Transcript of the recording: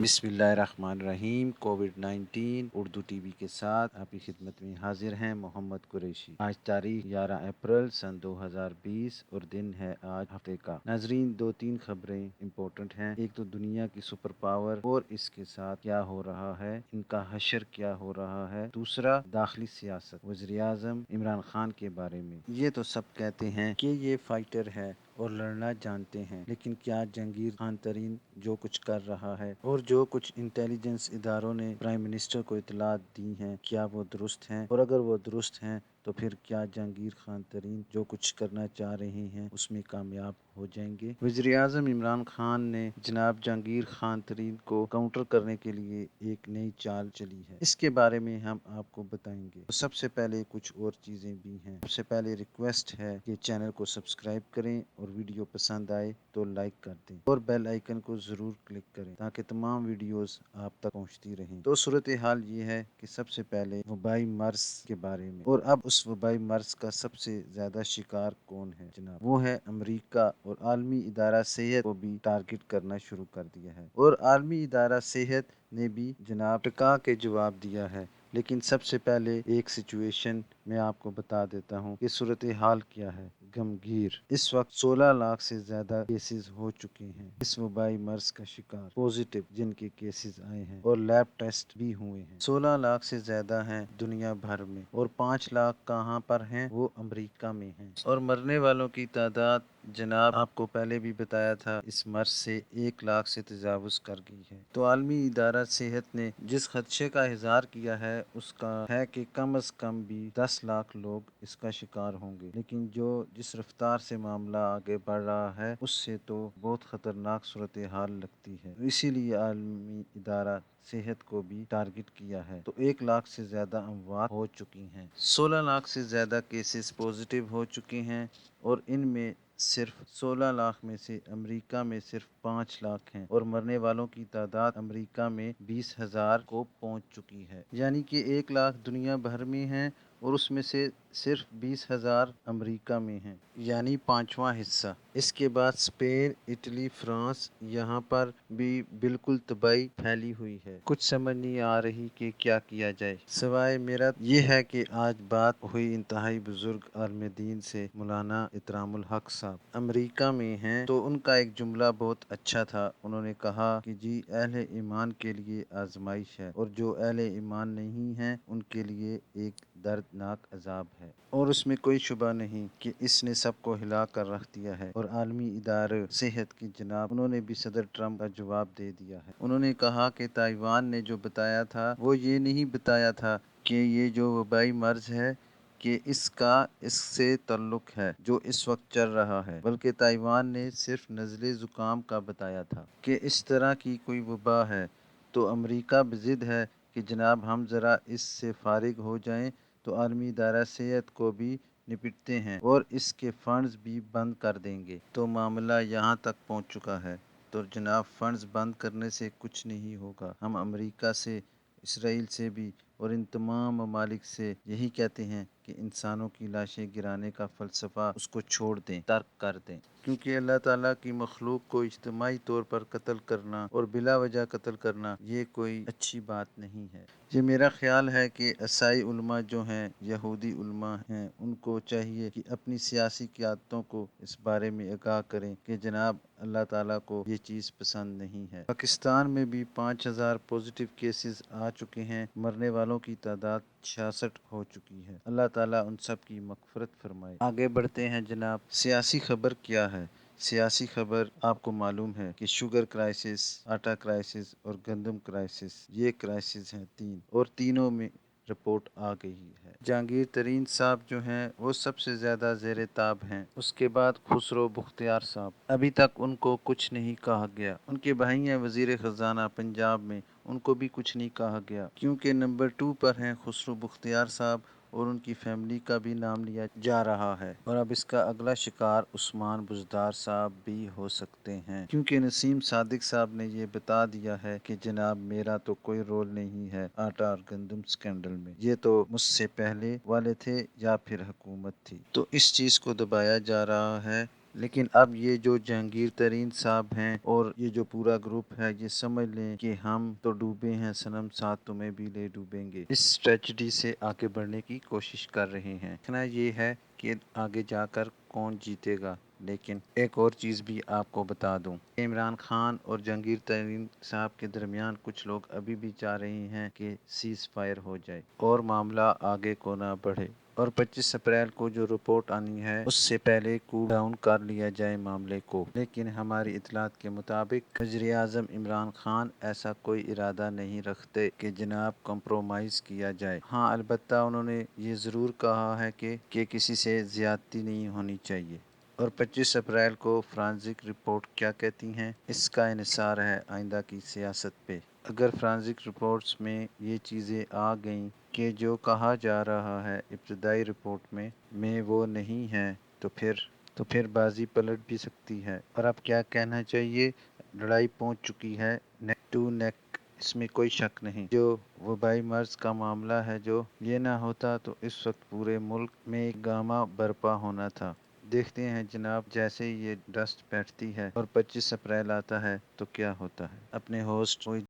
बिस्मिल्लाहिर्रहमानिर्रहीम। कोविड-19 उर्दू टीवी के साथ आपकी खिदमत में हाजिर हैं मोहम्मद कुरैशी। आज तारीख 11 अप्रैल सन 2020 और दिन है आज हफ्ते का। नाजरीन, 2-3 खबरें इम्पोर्टेंट हैं। एक तो दुनिया की सुपर पावर और इसके साथ क्या हो रहा है, इनका हशर क्या हो रहा है। दूसरा, दाखिली सियासत, वज़ीर-ए-आज़म इमरान खान के बारे में। ये तो सब कहते हैं कि ये फाइटर है और लड़ना जानते हैं, लेकिन क्या जहांगीर खान तरीन जो कुछ कर रहा है और जो कुछ इंटेलिजेंस इदारों ने प्राइम मिनिस्टर को इतलात दी हैं, क्या वो दुरुस्त हैं? और अगर वो दुरुस्त हैं तो फिर क्या जहांगीर खान तरीन जो कुछ करना चाह रहे हैं उसमें कामयाब हो जाएंगे? वज़ीर-ए-आज़म इमरान खान ने जनाब जहांगीर खान तरीन को काउंटर करने के लिए एक नई चाल चली है। इसके बारे में हम आपको बताएंगे। तो सबसे पहले कुछ और चीज़ें भी हैं। सबसे पहले रिक्वेस्ट है कि चैनल को सब्सक्राइब करें और वीडियो पसंद आए तो लाइक कर दें और बेल आइकन को ज़रूर क्लिक करें ताकि तमाम वीडियोस आप तक पहुंचती रहें। तो सूरत हाल ये है कि सबसे पहले वबाई मर्ज के बारे में, और अब उस वबाई मर्ज का सबसे ज़्यादा शिकार कौन है जनाब? वो है अमेरिका, और आलमी इदारा सेहत को भी टारगेट करना शुरू कर दिया है। और आलमी इदारा सेहत ने भी जनाब टका के जवाब दिया है। लेकिन सबसे पहले एक सिचुएशन मैं आपको बता देता हूँ कि सूरत हाल क्या है। गमगीर, इस वक्त 16 लाख से ज्यादा केसेस हो चुके हैं इस वबाई मर्ज का शिकार, पॉजिटिव जिनके केसेस आए हैं और लैब टेस्ट भी हुए हैं। 16 लाख से ज्यादा हैं दुनिया भर में, और 5 लाख कहाँ पर हैं? वो अमेरिका में हैं। और मरने वालों की तादाद जनाब आपको पहले भी बताया था, इस मर्ज से 1 लाख से तजावुज कर गई है। तो आलमी इदारा सेहत ने जिस खदशे का इजहार किया है उसका है कि कम अज कम भी 10 लाख लोग इसका शिकार होंगे। लेकिन जिस रफ्तार से मामला आगे बढ़ रहा है उससे तो बहुत खतरनाक सूरत हाल लगती है। इसीलिए आलमी इदारा सेहत को भी टारगेट किया है। तो 1 लाख से ज्यादा अमवात हो चुकी हैं, 16 लाख से ज्यादा केसेस पॉजिटिव हो चुके हैं, और इनमें सिर्फ 16 लाख में से अमेरिका में सिर्फ 5 लाख हैं, और मरने वालों की तादाद अमेरिका में 20,000 को पहुंच चुकी है। यानी कि 1 लाख दुनिया भर में हैं और उसमें से सिर्फ 20,000 अमेरिका में हैं, यानी 5वां हिस्सा। इसके बाद स्पेन, इटली, फ्रांस, यहाँ पर भी बिल्कुल तबाही फैली हुई है। कुछ समझ नहीं आ रही कि क्या किया जाए। सवाए मेरा ये है कि आज बात हुई इंतहाई बुजुर्ग आलम दीन से, मौलाना इतरामुल हक साहब अमेरिका में हैं। तो उनका एक जुमला बहुत अच्छा था। उन्होंने कहा कि जी अहले ईमान के लिए आजमाइश है, और जो अहले ईमान नहीं हैं उनके लिए एक दर्दनाक अजाब है। और उसमें कोई शुबा नहीं कि इसने सबको हिला कर रख दिया है। और आलमी इदारे सेहत की जनाब उन्होंने भी सदर ट्रंप का जवाब दे दिया है। उन्होंने कहा कि ताइवान ने जो बताया था वो ये नहीं बताया था कि ये जो वबाई मर्ज है कि इससे ताल्लुक है जो इस वक्त चल रहा है, बल्कि ताइवान ने सिर्फ नज़ले ज़ुकाम का बताया था कि इस तरह की कोई वबा है। तो अमेरिका बज़िद है कि जनाब हम ज़रा इससे फारिग हो जाएं तो आलमी इदारा सेहत को भी निपटते हैं और इसके फंड्स भी बंद कर देंगे। तो मामला यहाँ तक पहुँच चुका है। तो जनाब फंड्स बंद करने से कुछ नहीं होगा। हम अमेरिका से, इसराइल से भी और इन तमाम ममालिक से यही कहते हैं कि इंसानों की लाशें गिराने का फ़लसफ़ा उसको छोड़ दें, तर्क कर दें, क्योंकि अल्लाह ताला की मखलूक को इज्तिमाई तौर पर कत्ल करना और बिला वजह कत्ल करना ये कोई अच्छी बात नहीं है। ये मेरा ख्याल है कि ईसाई उलमा जो हैं, यहूदी उलमा हैं, उनको चाहिए कि अपनी सियासी क़यादतों को इस बारे में आगाह करें कि जनाब अल्लाह ताला को ये चीज़ पसंद नहीं है। पाकिस्तान में भी 5,000 पॉजिटिव केसेस आ चुके हैं। मरने वालों की तादाद 66 हो चुकी है। अल्लाह ताला उन सब की मग़फ़िरत फरमाए। आगे बढ़ते हैं जनाब। सियासी खबर क्या है? सियासी खबर आपको मालूम है कि शुगर क्राइसिस, आटा क्राइसिस और गंदम क्राइसिस, ये क्राइसिस हैं 3, और तीनों में रिपोर्ट आ गई है। जहांगीर तरीन साहब जो हैं वो सबसे ज़्यादा ज़ेरे ताब हैं। उसके बाद खुसरो बुख्तियार साहब, अभी तक उनको कुछ नहीं कहा गया। उनके भाई हैं वज़ीर ख़जाना पंजाब में, उनको भी कुछ नहीं कहा गया, क्योंकि नंबर 2 पर हैं खुसरो बुख्तियार साहब और उनकी फैमिली का भी नाम लिया जा रहा है। और अब इसका अगला शिकार उस्मान बुज़दार साहब भी हो सकते हैं, क्योंकि नसीम सादिक साहब ने ये बता दिया है कि जनाब मेरा तो कोई रोल नहीं है आटा और गंदम स्कैंडल में, ये तो मुझसे पहले वाले थे या फिर हुकूमत थी। तो इस चीज़ को दबाया जा रहा है لیکن اب یہ جو جہانگیر ترین صاحب ہیں اور یہ جو پورا گروپ ہے، یہ سمجھ لیں کہ ہم تو ڈوبے ہیں صنم، ساتھ تمہیں بھی لے ڈوبیں گے، اس اسٹریٹجی سے آگے بڑھنے کی کوشش کر رہے ہیں۔ دیکھنا یہ ہے کہ آگے جا کر کون جیتے گا۔ لیکن ایک اور چیز بھی آپ کو بتا دوں، عمران خان اور جہانگیر ترین صاحب کے درمیان کچھ لوگ ابھی بھی چاہ رہے ہیں کہ سیز فائر ہو جائے اور معاملہ آگے کو نہ بڑھے، اور 25 اپریل کو جو رپورٹ آنی ہے اس سے پہلے کول ڈاؤن کر لیا جائے معاملے کو۔ لیکن ہماری اطلاعات کے مطابق وزیر اعظم عمران خان ایسا کوئی ارادہ نہیں رکھتے کہ جناب کمپرومائز کیا جائے۔ ہاں، البتہ انہوں نے یہ ضرور کہا ہے کہ کسی سے زیادتی نہیں ہونی چاہیے۔ اور 25 اپریل کو فرانزک رپورٹ کیا کہتی ہیں، اس کا انحصار ہے آئندہ کی سیاست پہ۔ اگر فرانزک رپورٹس میں یہ چیزیں آ گئیں کہ جو کہا جا رہا ہے ابتدائی رپورٹ میں وہ نہیں ہے، تو پھر بازی پلٹ بھی سکتی ہے۔ اور اب کیا کہنا چاہیے، لڑائی پہنچ چکی ہے نیک ٹو نیک، اس میں کوئی شک نہیں۔ جو وبائی مرض کا معاملہ ہے، جو یہ نہ ہوتا تو اس وقت پورے ملک میں ایک گاما برپا ہونا تھا۔ دیکھتے ہیں جناب، جیسے یہ ڈسٹ بیٹھتی ہے اور 25 اپریل آتا ہے تو کیا ہوتا ہے۔ اپنے ہوسٹ کو